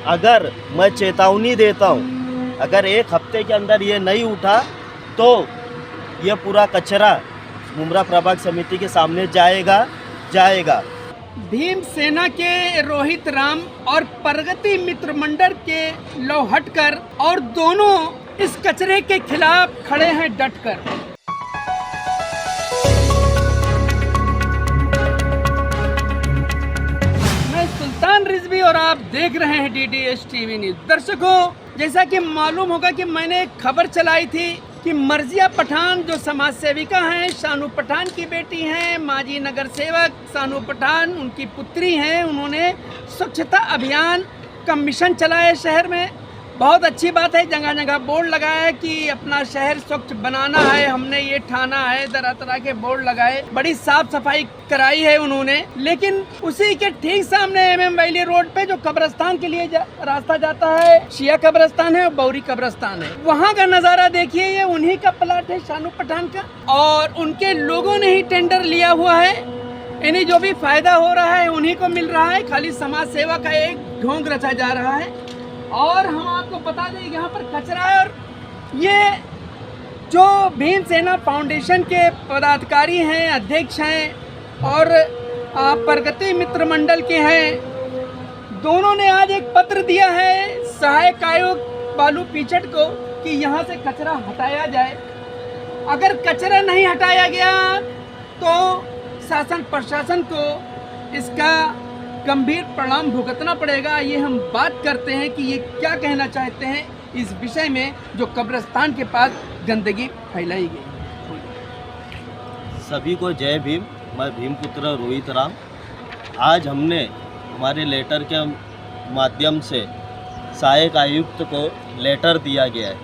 अगर मैं चेतावनी देता हूँ, अगर 1 हफ्ते के अंदर ये नहीं उठा तो ये पूरा कचरा मुमरा प्रभाग समिति के सामने जाएगा। भीम सेना के रोहित राम और प्रगति मित्र मंडल के लौहटकर और दोनों इस कचरे के खिलाफ खड़े हैं डटकर। मैं सुल्तान रिजवी और आप देख रहे हैं DDS TV न्यूज। दर्शकों, जैसा कि मालूम होगा कि मैंने एक खबर चलाई थी कि मर्जिया पठान जो समाज सेविका हैं, शानू पठान की बेटी हैं, माजी नगर सेवक शानू पठान उनकी पुत्री हैं, उन्होंने स्वच्छता अभियान का मिशन चलाया शहर में। बहुत अच्छी बात है, जगह जगह बोर्ड लगाया है कि अपना शहर स्वच्छ बनाना है, हमने ये ठाना है, तरह तरह के बोर्ड लगाए, बड़ी साफ सफाई कराई है उन्होंने। लेकिन उसी के ठीक सामने MM वैली रोड पे जो कब्रिस्तान के लिए रास्ता जाता है, शिया कब्रिस्तान है और बौरी कब्रिस्तान है, वहाँ का नज़ारा देखिए। ये उन्हीं का प्लाट है, शानू पठान का, और उनके लोगों ने ही टेंडर लिया हुआ है। इन्हें जो भी फायदा हो रहा है उन्हीं को मिल रहा है, खाली समाज सेवा का एक ढोंग रचा जा रहा है। और हम आपको बता दें यहाँ पर कचरा है, और ये जो भीम सेना फाउंडेशन के पदाधिकारी हैं, अध्यक्ष हैं और प्रगति मित्र मंडल के हैं, दोनों ने आज एक पत्र दिया है सहायक आयुक्त बालू पीचट को कि यहाँ से कचरा हटाया जाए। अगर कचरा नहीं हटाया गया तो शासन प्रशासन को इसका गंभीर परिणाम भुगतना पड़ेगा। ये हम बात करते हैं कि ये क्या कहना चाहते हैं इस विषय में जो कब्रिस्तान के पास गंदगी फैलाई गई। सभी को जय भीम। मैं भीमपुत्र रोहित राम। आज हमने हमारे लेटर के माध्यम से सहायक आयुक्त को लेटर दिया गया है।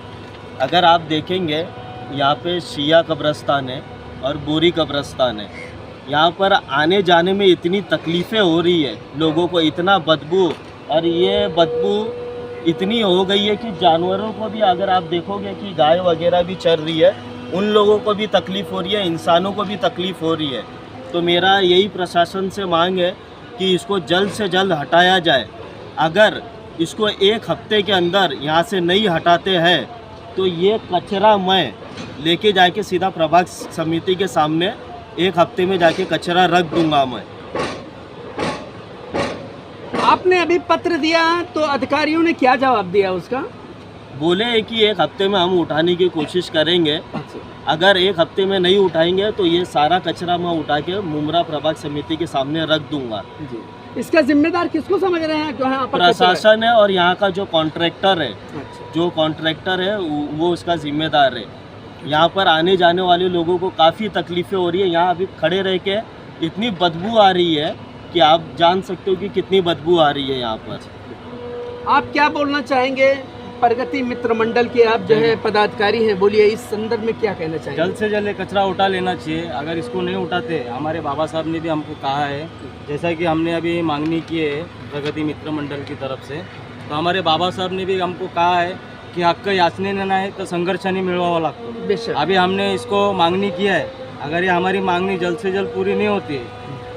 अगर आप देखेंगे यहाँ पे शिया कब्रिस्तान है और बोरी कब्रिस्तान है, यहाँ पर आने जाने में इतनी तकलीफ़ें हो रही है लोगों को, इतना बदबू, और ये बदबू इतनी हो गई है कि जानवरों को भी, अगर आप देखोगे कि गाय वगैरह भी चल रही है, उन लोगों को भी तकलीफ़ हो रही है, इंसानों को भी तकलीफ़ हो रही है। तो मेरा यही प्रशासन से मांग है कि इसको जल्द से जल्द हटाया जाए। अगर इसको 1 हफ्ते के अंदर यहाँ से नहीं हटाते हैं तो ये कचरा मैं लेके जाके सीधा प्रभाग समिति के सामने 1 हफ्ते में जाके कचरा रख दूंगा मैं। आपने अभी पत्र दिया तो अधिकारियों ने क्या जवाब दिया उसका? बोले है कि 1 हफ्ते में हम उठाने की कोशिश करेंगे। अगर 1 हफ्ते में नहीं उठाएंगे तो ये सारा कचरा मैं उठा के मुमरा प्रभाग समिति के सामने रख दूंगा। इसका जिम्मेदार किसको समझ रहे हैं? प्रशासन है और यहाँ का जो कॉन्ट्रैक्टर है, जो कॉन्ट्रैक्टर है वो उसका जिम्मेदार है। यहाँ पर आने जाने वाले लोगों को काफ़ी तकलीफ़ें हो रही है। यहाँ अभी खड़े रह के इतनी बदबू आ रही है कि आप जान सकते हो कि कितनी बदबू आ रही है यहाँ पर। आप क्या बोलना चाहेंगे? प्रगति मित्र मंडल के आप जो है पदाधिकारी हैं, बोलिए इस संदर्भ में क्या कहना चाहेंगे? जल्द से जल्द कचरा उठा लेना चाहिए। अगर इसको नहीं उठाते, हमारे बाबा साहब ने भी हमको कहा है, जैसा कि हमने अभी मांगनी की है प्रगति मित्र मंडल की तरफ से, तो हमारे बाबा साहब ने भी हमको कहा है कि हक्क याचनेने नाही तर संघर्षाने मिळवावा लागतो। अभी हमने इसको मांगनी किया है। अगर ये हमारी मांगनी जल्द से जल्द पूरी नहीं होती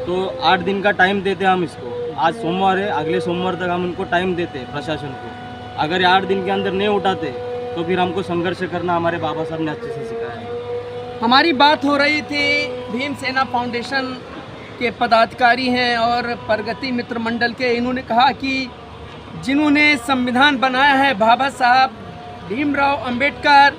तो 8 दिन का टाइम देते हम इसको। आज सोमवार है, अगले सोमवार तक हम उनको टाइम देते प्रशासन को। अगर 8 दिन के अंदर नहीं उठाते तो फिर हमको संघर्ष करना हमारे बाबा साहब ने अच्छे से सिखाया है। हमारी बात हो रही थी भीम सेना फाउंडेशन के पदाधिकारी हैं और प्रगति मित्र मंडल के। इन्होंने कहा कि जिन्होंने संविधान बनाया है बाबा साहब भीमराव अंबेडकर,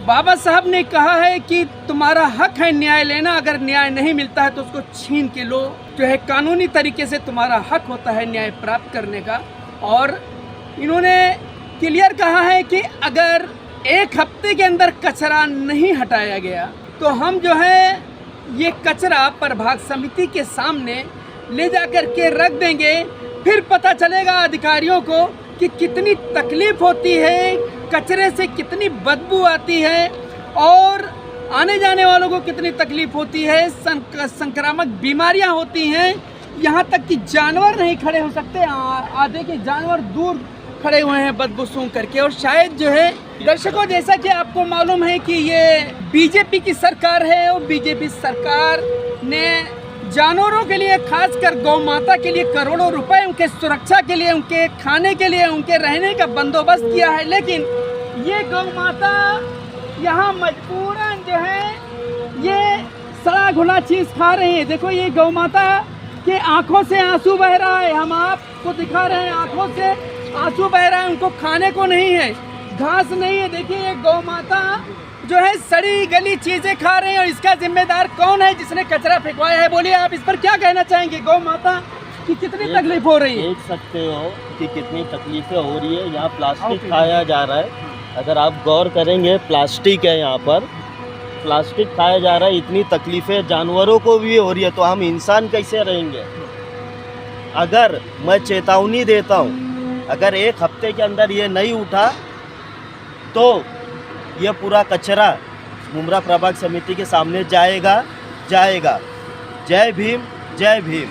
बाबा साहब ने कहा है कि तुम्हारा हक है न्याय लेना, अगर न्याय नहीं मिलता है तो उसको छीन के लो। जो है कानूनी तरीके से तुम्हारा हक होता है न्याय प्राप्त करने का। और इन्होंने क्लियर कहा है कि अगर 1 हफ्ते के अंदर कचरा नहीं हटाया गया तो हम जो है ये कचरा प्रभाग समिति के सामने ले जाकर के रख देंगे। फिर पता चलेगा अधिकारियों को कि कितनी तकलीफ होती है, कचरे से कितनी बदबू आती है और आने जाने वालों को कितनी तकलीफ होती है, संक्रामक बीमारियां होती हैं। यहाँ तक कि जानवर नहीं खड़े हो सकते, आधे के जानवर दूर खड़े हुए हैं बदबू सूंघ करके। और शायद जो है दर्शकों, जैसा कि आपको मालूम है कि ये बीजेपी की सरकार है और बीजेपी सरकार ने जानवरों के लिए, खासकर गौ माता के लिए करोड़ों रुपए उनके सुरक्षा के लिए, उनके खाने के लिए, उनके रहने का बंदोबस्त किया है, लेकिन ये गौ माता यहाँ मजबूरन जो है ये सड़ा घुला चीज खा रही है। देखो ये गौ माता के आंखों से आंसू बह रहा है, हम आपको दिखा रहे हैं, आंखों से आंसू बह रहा है, उनको खाने को नहीं है, घास नहीं है। देखिए ये गौ माता जो है सड़ी गली चीजें खा रहे हैं, और इसका जिम्मेदार कौन है जिसने कचरा फेंकवाया है? बोलिए आप इस पर क्या कहना चाहेंगे? गौ माता की कितनी तकलीफ हो रही है? देख सकते हो कि कितनी तकलीफें हो रही है। यहाँ प्लास्टिक खाया जा रहा है, अगर आप गौर करेंगे प्लास्टिक है, यहाँ पर प्लास्टिक खाया जा रहा है। इतनी तकलीफ़ें जानवरों को भी हो रही है, तो हम इंसान कैसे रहेंगे? अगर मैं चेतावनी देता हूँ, अगर एक हफ्ते के अंदर ये नहीं उठा तो ये पूरा कचरा मुमरा प्रभाग समिति के सामने जाएगा। जय भीम, जय भीम।